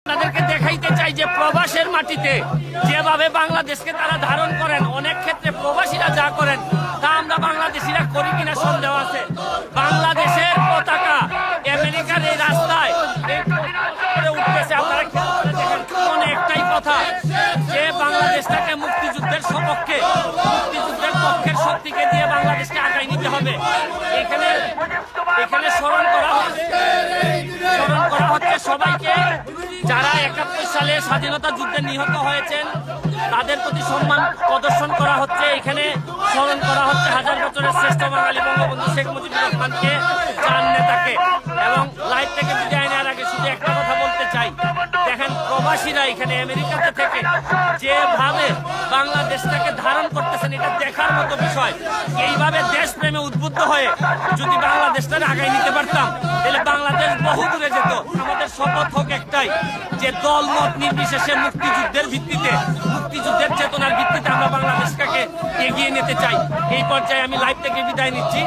আপনাদেরকে দেখাইতে চাই যে প্রবাসের মাটিতে যেভাবে বাংলাদেশকে তারা ধারণ করেন, অনেক ক্ষেত্রে প্রবাসীরা যা করেন তা আমরা বাংলাদেশিরা করি কিনা সন্দেহ আছে। বাংলাদেশের পতাকা আমেরিকার এই রাস্তায় উঠতেছে, আপনারা দেখেন একটাই কথা যে বাংলাদেশটাকে মুক্তিযুদ্ধের সপক্ষে, মুক্তিযুদ্ধের পক্ষের শক্তিকে দিয়ে বাংলাদেশকে আগায় নিতে হবে। এখানে এখানে স্মরণ করা হচ্ছে সবাইকে যারা 71 সালে স্বাধীনতা যুদ্ধে নিহত হয়েছেন, তাদের প্রতি সম্মান প্রদর্শন করা হচ্ছে। এখানে স্মরণ করা হচ্ছে হাজার বছরের শ্রেষ্ঠ বাঙালি বঙ্গবন্ধু শেখ মুজিবুর রহমানকে, চার নেতাকে। এবং লাইভ থেকে বিদায় নেওয়ার আগে শুধু একটা কথা বলতে চাই, দেখেন প্রবাসীরা এখানে আমেরিকাতে থেকে যেভাবে বাংলাদেশটাকে ধারণ করতেছেন, এটা দেখার মতো বিষয়। এইভাবে দেশপ্রেমে উদ্বুদ্ধ হয়ে যদি বাংলাদেশটাকে আগায় নিতে পারতাম, তাহলে বাংলাদেশ বহু দূরে যেত। আমাদের শপথ হোক একটাই, যে দল মত নির্বিশেষে মুক্তিযুদ্ধের ভিত্তিতে, মুক্তিযুদ্ধের চেতনার ভিত্তিতে আমরা বাংলাদেশটাকে এগিয়ে নিতে চাই। এই পর্যায়ে আমি লাইভ থেকে বিদায় নিচ্ছি।